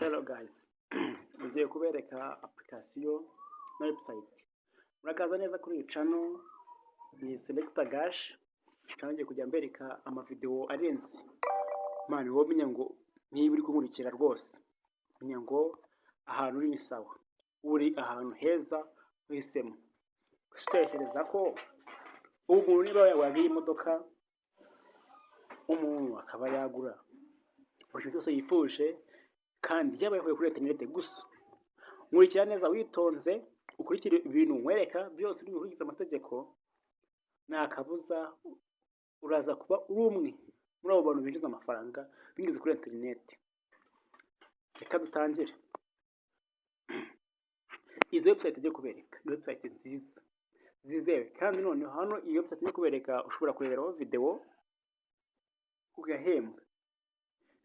Hello guys, ngiye kubereka application na website. Murakaza neza kuri iyi channel, ni Selector Gash. Ngiye kujya mbereka amavideo arenze. Mani wowe menya ngo niba uri kunkurikira rwose, menya ngo ahantu uri ni sawa, uri ahantu heza uhisemo. Gutekereza ko ubu niba wagiye imodoka, umuntu akaba yagura buri cyose yifuje, kandi yabaye kuri internet gusa. Nkurikira neza witonze, ukurikire ibintu nkwereka byose bihuriza amategeko, nta kabuza uraza kuba umwe muri abo bantu binjiza amafaranga binyuze kuri internet. Reka dutangire. Izo website igiye kubereka ni website nziza zizewe, kandi noneho hano iyo website igiye kubereka ushobora kureberaho video ugahembwa,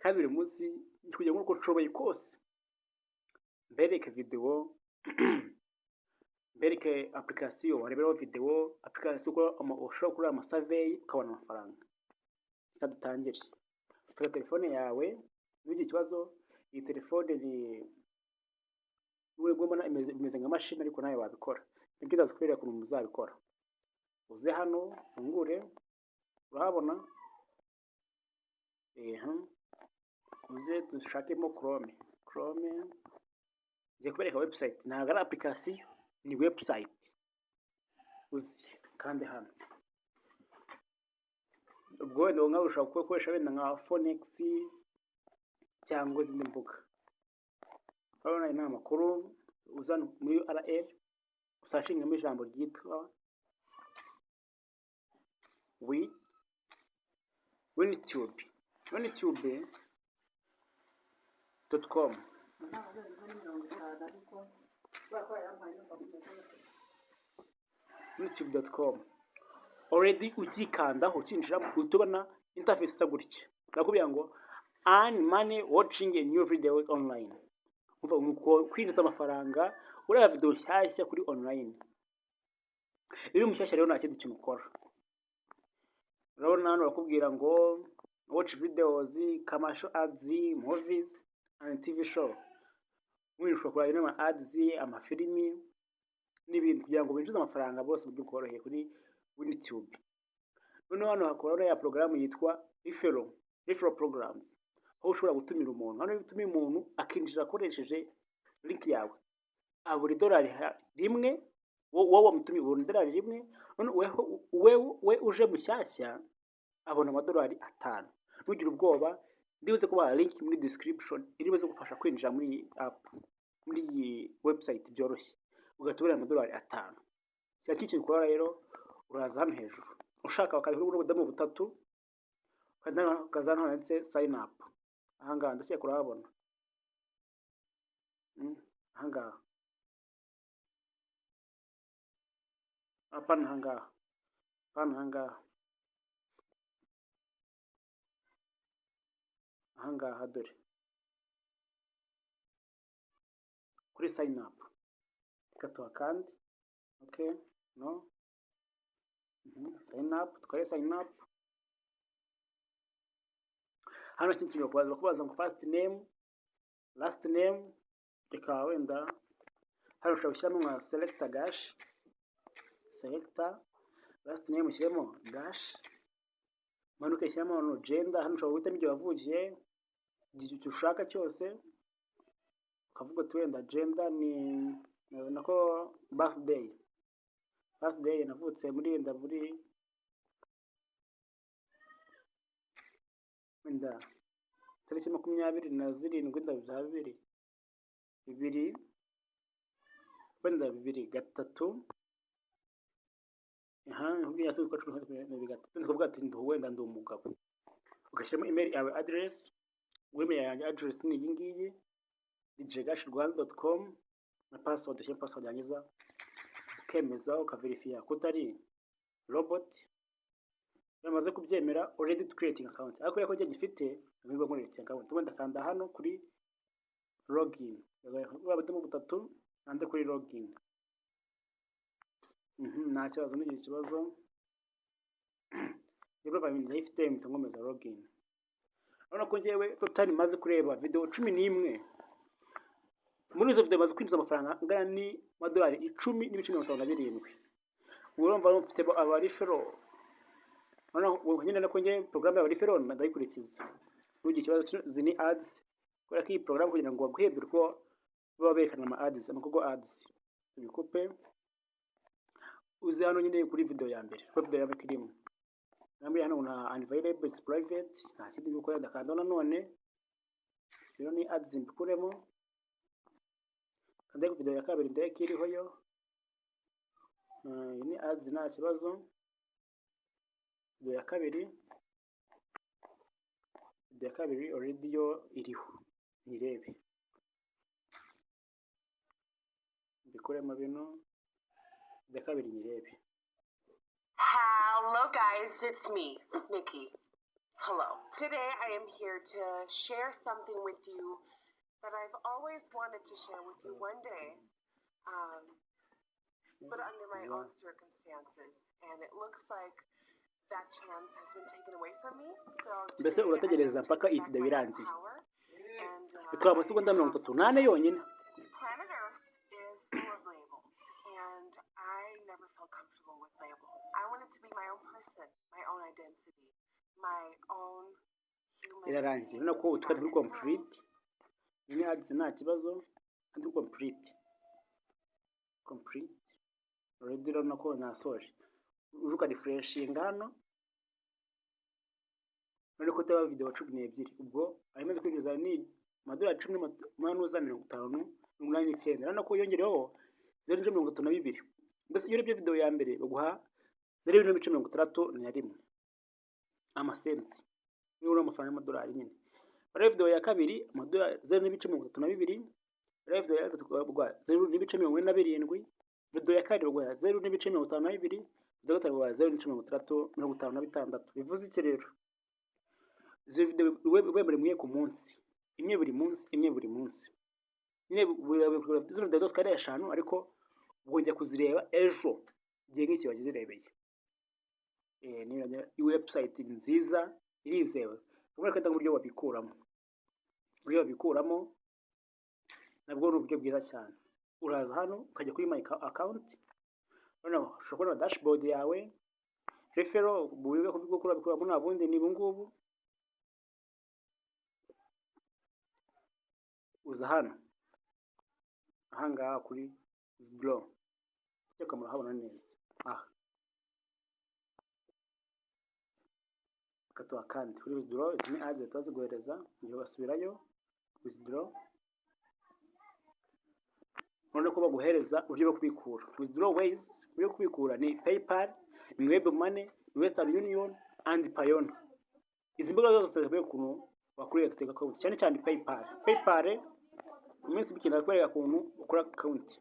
kandi buri munsi kugira ngo uko nshoboye kose mbereke video mbereke application wareberaho video, application ushobora kureba amasurvey ukabona amafaranga. Reka dutangire. Fata telefone yawe, n'iki kibazo iyi telefone ni ubona imeze nka machine ariko nawe wabikora. Nibyo ndazikwereka ukuntu muzabikora. Uze hano ungure, urahabona uze dushakemo Chrome. Ngiye kubereka website, ntabwo ari application, ni website. Uzi kandi hano ubwo wenda nkawe ushobora gukoresha wenda nka Phoenix cyangwa izindi mbuga. Urabona ino amakuru, uzana muri URL usashingamo ijambo ryitwa winitube.com. winitube.com already ukikandaho ukinjira utubona interface isa gutya. Nakubwira ngo earn money watching a new video online. Uva kwinjiza amafaranga ureba video nshyashya kuri online. Iyo mushyashya rero nta kindi kintu ukora. Urabona hano bakubwira ngo watch videos, commercial ads, movies and TV show. Ushobora kureba ama ads, amafilimi n'ibintu kugira ngo binjize amafaranga bose mu buryo bworoheye kuri YouTube. Noneho hano hakora ya program yitwa referral programs, aho ushobora gutumira umuntu. Hano utumiye umuntu akinjira akoresheje link yawe, buri dolari rimwe wowe wamutumiye buri dolari rimwe. None we uje mushyashya abona amadolari 5. Ntugire ubwoba, ndibuze kuba link muri description iribuze gufasha kwinjira muri app, muri iyi website byoroshye, ugatubira amadolari 5. Cyaki kintu ukora rero, uraza hano hejuru ushaka bakabihura ubudamo butatu, kazana handitse sign up. Ahangaha ndashye kurabona ahangaha apana ahangaha dore kuri sign up katuha kandi okay no sign up, tukore sign up. Hano kintu kubaza ngo first name, last name, reka wenda hano ushobora gushyiramo nka Selector Gash, last name ushyiremo Gash, manuka ushyiramo hano gender. Hano ushobora guhitamo ibyo wavukiye, igihe ushaka cyose, ukavuga ati wenda gender ni nako birthday navutse muri wenda tariki 27/2/2000 wenda 2003. Nkubwiye ase uko 2003 ndavuga ati wenda ndi umugabo. Ugashyiramo email yawe address, email yanjye address ni iyi ngiyi djgash@rwanda.com, na password yangiza ukemeza ukaverifya ko utari robot. Yamaze kubyemera already to creating account. Ariko yako gifite nibwo muri account. Wenda kanda hano kuri login. Wabademo butatu ande kuri login. Nta kibazo n'iki kibazo. Yego babindi lifetime tungomeza login. Urabona ko ngewe total maze kureba video 11 muri izo video maze kwinjiza amafaranga angana ni $10 10.57. urumva mfite aba referral noneho nyine nako nge program ya referral ndayikurikiza n'ugiye kibazo zini ads kubera ko iyi program kugira ngo baguhebere ko baba berekana ama ads amakogo ads ibikope uzi hano nyine kuri video ya mbere kuri video ya mbere kirimo namwe hano na unavailable it's private nta kindi gukora ndakanda none rero ni ads mbikuremo kandi video ya kabiri ndeke iriho yo ni ads nta kibazo video ya kabiri already yo iriho nirebe bikoremo bino video ya kabiri nirebe. Hello guys, it's me, Nikki. Hello. Today I am here to share something with you that I've always wanted to share with you one day, but under my own circumstances. And it looks like that chance has been taken away from me. So mbese urategereza mpaka iyi video irangiye and bikaba amasegonda 38 yonyine. Planet Earth is full of labels, and I never felt comfortable with labels. I wanted to be my own person, my own identity, my own human. Irarangiye none ko tukati kuri complete ni ads nta kibazo kandi complete already rero nako nasoje uruka refreshing hano none ko taba video 12 ubwo ayamaze kwinjiza ni $10.50 none ko yongereho 0.32 mbese iyo rebye video ya mbere baguha 0.61 amasenti niyo amafaranga y'amadolari nyine video ya kabiri $0.32 video ya gatatu bagwa 0.47 video ya kabiri bagwa 0.52 video ya gatatu bagwa 0.56 bivuze iki rero izo video webere mwiye ku munsi imwe buri munsi nyine izo video zose kare eshanu ariko ubwo kuzireba ejo gihe nk'iki bagizirebeye ni website nziza irizewe ubwo kandi uburyo wabikuramo nabwo ni uburyo bwiza cyane uraza hano ukajya kuri my account noneho ushobora dashboard yawe referral bubibe kubikora bikuramo nabundi ni bungubu uza hano ahangaha kuri withdraw cyeka murahabona neza katuwa kandi kuri withdraw izini ads tazo guhereza ngiye basubirayo withdraw none ko baguhereza uburyo bwo kubikura withdraw ways byo kubikura ni PayPal, ni Web Money, Western Union and Payoneer. Izi mbuga zose zibwe kuntu bakurira guteka account cyane PayPal umunsi bikina kwereka kuntu ukora account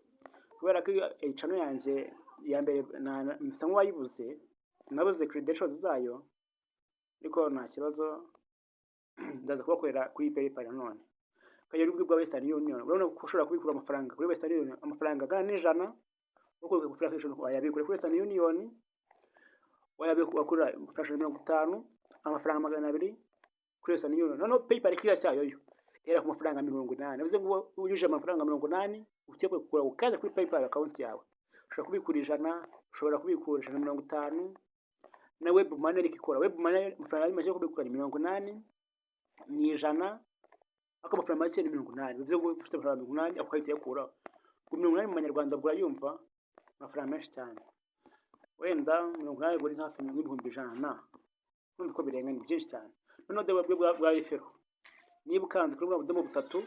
kubera ko channel yanje ya mbere msa nk'ayibuze nabuze credentials zayo ariko nta kibazo ndaza kubakorera kuri PayPal none kajya rubwi bwa Western Union urabona ko ushobora kubikura amafaranga kuri Western Union amafaranga gana n'ijana uko kufura fashion wayabikura kuri Western Union wayabikura fashion 50 amafaranga 200 kuri Western Union none PayPal kira cyayo yo era ku mafaranga 80 bivuze ngo ujuje amafaranga 80 ukekwe kugura ukaza kuri PayPal account yawe ushobora kubikura ijana ushobora kubikura 150 na Web Money ikikora Web Money amafaranga maze kubikura 80 ni ijana ako amafaranga make ni 80 bivuze ngo ufite amafaranga 80 akahita yakura ku 80 mu Manyarwanda bwa yumva amafaranga menshi cyane wenda 80 buri hafi $1,100 numva ko birenga ni byinshi cyane none de bwa referral niba ukanze kuri bwa budomo butatu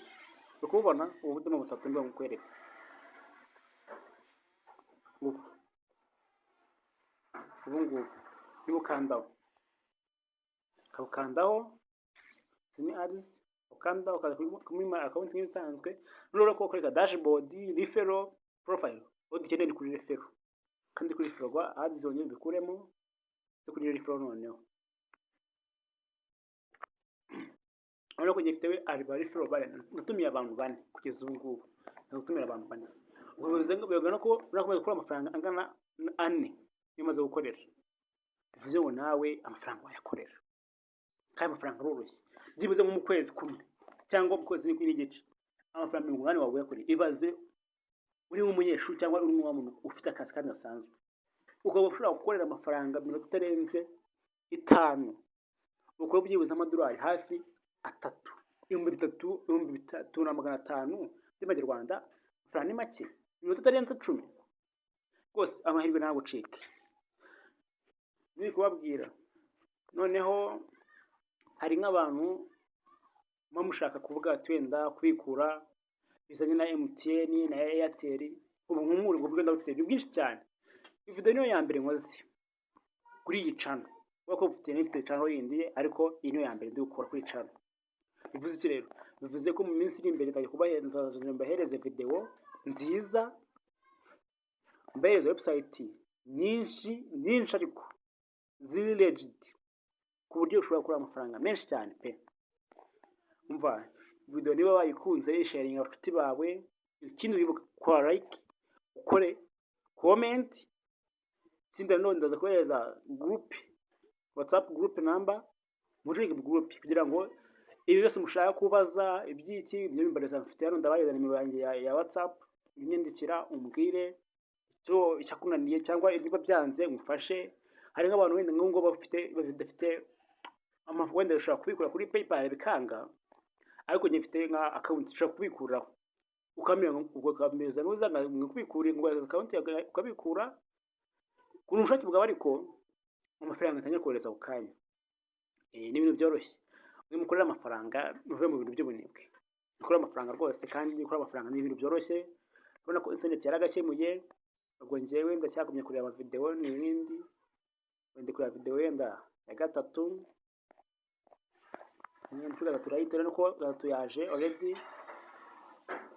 ukubona ubu budomo butatu niba mukwereka ubu niba ukandaho ni ads ukanda ukaza kuri my account nk'ibisanzwe none ko ukoreka dashboard referral profile ugikeneye ni kuri referral kandi kuri referral gwa ads zonyine bikuremo zo kuri referral noneho urabona ko gifitewe ari referral bane natumiye abantu bane kugeza ubu ngubu natumira abantu bane ubuze ngo bigana ko urakomeza gukora amafaranga angana 4 bimaze gukorera bivuze ngo nawe amafaranga wayakorera kandi amafaranga aroroshye zibuze mu kwezi kumwe cyangwa mu kwezi n'igice amafaranga 80 waguye kuri ibaze uri nk'umunyeshuri cyangwa uri nk'umuntu ufite akazi kandi gasanzwe ukaba ushobora gukorera amafaranga minota itarenze 5 ukaba byibuze amadolari hafi 3 3,500 by'amanyarwanda amafaranga ni make minota itarenze 10 rwose amahirwe ntabwo ucike ni kubabwira noneho hari nk'abantu mushaka kuvuga ati wenda kubikura bizanye na MTN na Airtel ubu nk'umuri ngo bwenda bufite byinshi cyane video niyo ya mbere nkoze kuri iyi channel kuko mfite channel yindi ariko iyi niyo ya mbere ndi gukora kuri channel bivuze iki rero bivuze ko mu minsi iri imbere ndaje kubahereza video nziza mbahereza website nyinshi ariko ziri legit ku buryo ushobora gukora amafaranga menshi cyane pe umva video niba wayikunze sharing abafite bawe ikindi wibuka kwa like ukore comment sinda none ndaza kohereza group WhatsApp group number mujike group kugira ngo ibi byose mushaka kubaza ibyiki ibyo bimbareza mfite hano ndabayeza nimero yanjye ya WhatsApp inyandikira umbwire cyo cyakunaniye cyangwa niba byanze umfashe hari nk'abantu wenda ngo badafite amafaranga ushaka kubikura kuri PayPal bikanga ariko nyifite nka account ushaka kubikuraho ukamenya ubwo kameza nuza kubikura ngo account ukabikura kuntu ushaka bwa ariko amafaranga atanya kohereza ukanya ni ibintu byoroshye mukorera amafaranga muve mu bintu by'ubunebwe mukorera amafaranga rwose kandi gukora amafaranga ni ibintu byoroshye ubona ko internet yaragakemuye ubwo njyewe ndacyagumye kureba video n'ibindi wende kureba video yenda ya gatatu n'imfuga turayitera nuko tuyaje already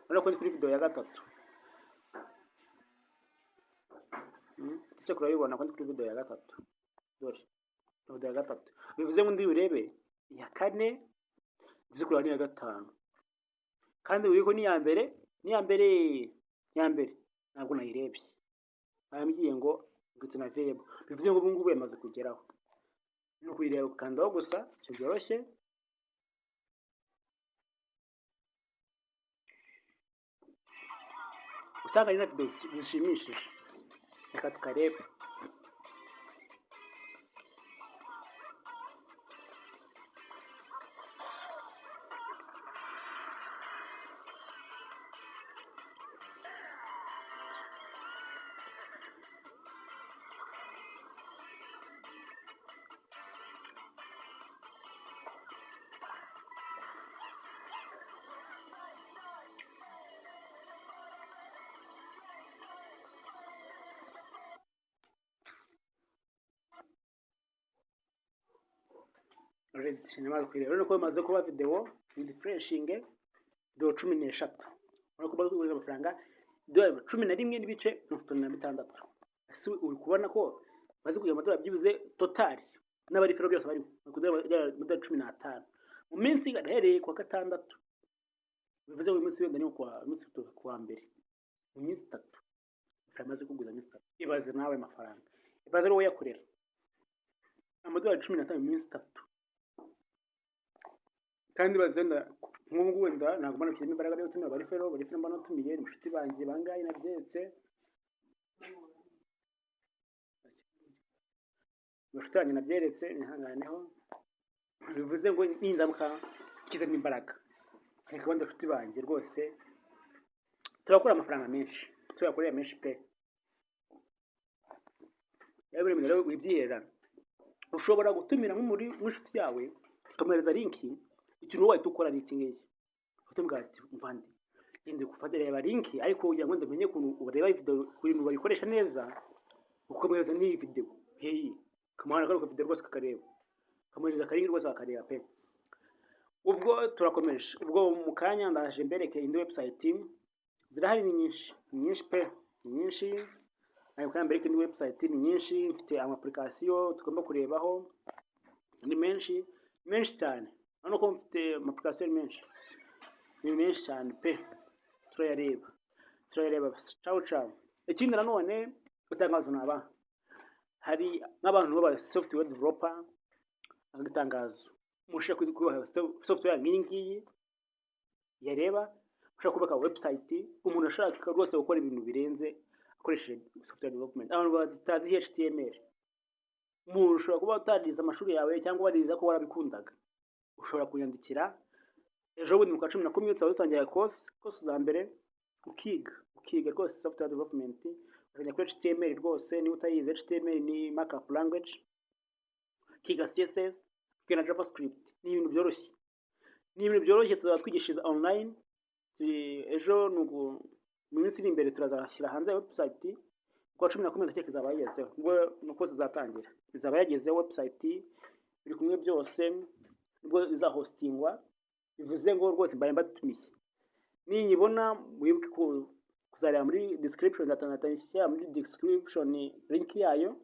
ubona ko kuri video ya gatatu cyo kurabibona ko kuri video ya gatatu dore video ya gatatu bivuze ngo ndi urebe ya kane zikurana ni ya gatanu kandi uriko ni ya mbere ntabwo nayirebye bambwiye ngo gute na verb bivuze ngo ubungubu yamaze kugeraho no kuyireba kandaho gusa cyo byoroshye usanga ari na video zishimishije reka tukareba Sinema kwireba rero ko maze kuba video refreshing do 13 urako baguze amafaranga do 11 n'ibice 36 ese uri kubona ko maze kugira amadolari byibuze total n'abari fero byose bari mu 15 mu minsi gahereye kwa gatandatu bivuze ngo umunsi wenda ni kwa mbere mu minsi 3 amaze kuguza minsi 3 ibaze nawe amafaranga ibaze rero yakorera amadolari 15 mu minsi 3 kandi bazenda nk'ubwo wenda ntabwo mbona kirimo imbaraga yo tumira bari fero mbona tumiye inshuti banjye bangaye nabyetse bashutanye nabyeretse nihanganeho bivuze ngo nindamuka kiza n'imbaraga ariko bandi inshuti banjye rwose turakora amafaranga menshi turakorera menshi pe yawe rero wibyihera ushobora gutumira nk'umuri w'inshuti yawe ukamuhereza linki ikintu wowe tukora ni ikingiki utumga ati mvandi yende gufatira ya linki ariko ugira ngo ndamenye kuntu ureba video kuri mu bayikoresha neza ukomereza ni video hey kamana karuko video rwose kakareba kamuhereza karingi rwose akareba pe ubwo turakomeje ubwo mu kanya ndaje mbereke indi website zirahari nyinshi pe nyinshi ayo kandi mbereke indi website nyinshi mfite ama application tugomba kurebaho ni menshi cyane hano ko mfite ama application menshi cyane pe turayareba ciao ikindi nanone utangazo naba hari n'abantu baba software developer agatangazo mushaka kuba software nkingi yareba ushaka kubaka website, umuntu ashaka rwose gukora ibintu birenze akoresheje software development. Abantu batazi HTML, umuntu ushobora kuba utarize amashuri yawe cyangwa warize ko warabikundaga, ushobora kunyandikira ejo bundi mu kwa 10 uzaba dutangira course za mbere, ukiga rwose software development, ukajya kuri HTML rwose. Niba utayize HTML ni markup language, ukiga CSS, ukiga na JavaScript. Ni ibintu byoroshye, tuzatwigishiriza online. Ejo mu minsi iri imbere turazashyira hanze website kwa 11 ndakeka izaba yagezeho, ubwo nuko zizatangira, izaba yagezeho website biri kumwe byose, ubwo izahostingwa. Bivuze ngo rwose mbaye mbatumiye, ninyibona mwibuke kuzareba muri description, ndatangira muri description link yayo,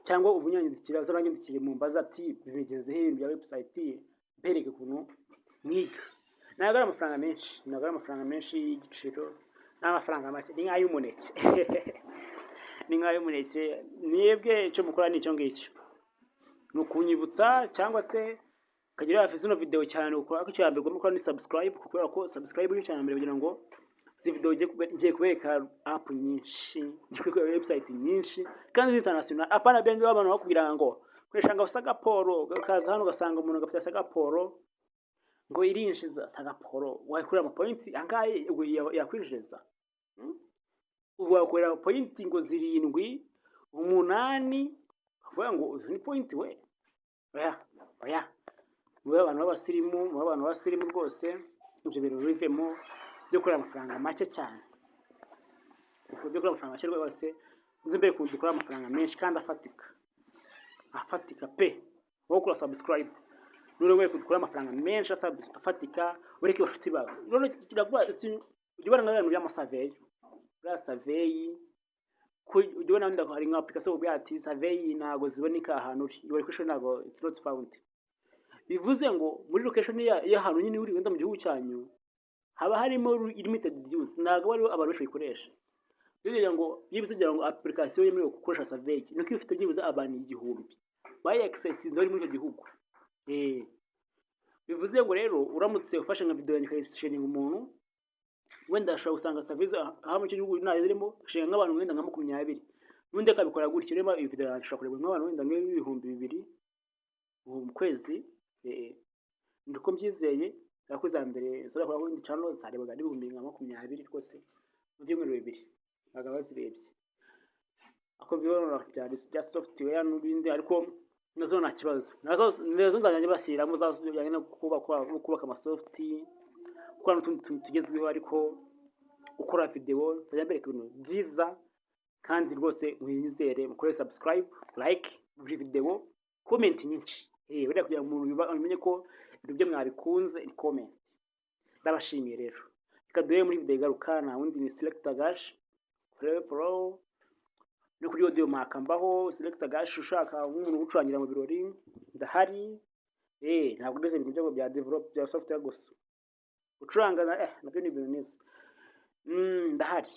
cyangwa ubunyandikira uzaranyandikire mu mbaza ati bimegeze he ibya website, mbereke kuntu mwiga. Ntabwo ari amafaranga menshi y'igiciro, n'amafaranga make, ni nk'ay'umuneke. Mwebwe icyo mukora ni icyo ngicyo, ni ukunyibutsa cyangwa se ukagira hafi zino video cyane, ukora ko icyo mbere ugomba gukora ni subscribe, kubera ko subscribe ni cyane mbere kugira ngo izi video ngiye kubereka app nyinshi, ngiye website nyinshi kandi international. Apana bende abantu bakubwira ngo koresha ngo Sagaporo, ukaza hano ugasanga umuntu agafite Sagaporo ngo irinjiza Sagaporo, wakorera ama points angahe yakwinjiza, wakorera point ngo 7 8, avuga ngo uzi ni point we. Oya mwe abantu b'abasirimu rwose, ibyo bintu bivemo byo kurira amafaranga make cyane, byo kurira amafaranga make rwose. Nzi mbere ko dukora amafaranga menshi kandi afatika pe. Wowe kuri subscribe none we kudukora amafaranga menshi afatika, ureke bafite bawe none kiragwa. Ujye ubona nk'abantu survey ujye ubona wenda hari nka application ubwo ati survey ntago ziboneka ahantu uri, your location ntago it's not found. Bivuze ngo muri location y'ahantu nyine uri wenda mu gihugu cyanyu haba harimo limited use, ntago bari abantu benshi bayikoresha. Bivuze ngo application yemewe gukoresha survey nuko ifite byibuze abantu 1000 bayi access zari muri icyo gihugu. Bivuze ngo rero uramutse ufashe nka video yandikishininga umuntu wenda ashobora gusanga service aha mu gihugu nazirimo shinga nk'abantu wenda nka 20, n'undi akabikora gutyo. Reba iyi video yashobora kurebwa nk'abantu wenda nk'ibihumbi 2000 mu kwezi. Ndiko mbyizeye yakoze mbere zora kwa windi channel zarebaga n'ibihumbi 20 rwose mu byumweru 2 bagaba zirebye. Ako bibona bya software n'ibindi, ariko nazo nta kibazo, nazo nzajya bashyiramo zajyanye no kubaka amasoftware, gukora n'utundi tugezweho. Ariko ukora video nzajya mbereka ibintu byiza kandi rwose mwizere. Mukore subscribe, like buri video, comment nyinshi, buriya kugira ngo umuntu amenye ko ibyo byo mwabikunze, ni comment. Ndabashimiye rero, reka duhere muri video igaruka. Na wundi ni Selector Gash Pro, no kuri audio makambaho Selector Gash. Ushaka umuntu ucurangira mu birori ndahari. Ntabwo ndeze ibintu bya develop bya software gusa, ucuranga nabyo ni ibintu neza. Ndahari,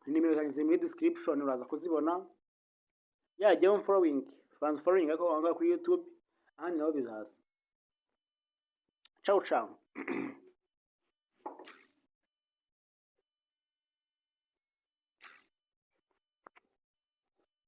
nimero zanjye muri description uraza kuzibona. Jya following ako anga kuri YouTube ahandi naho bizaza. Ciao.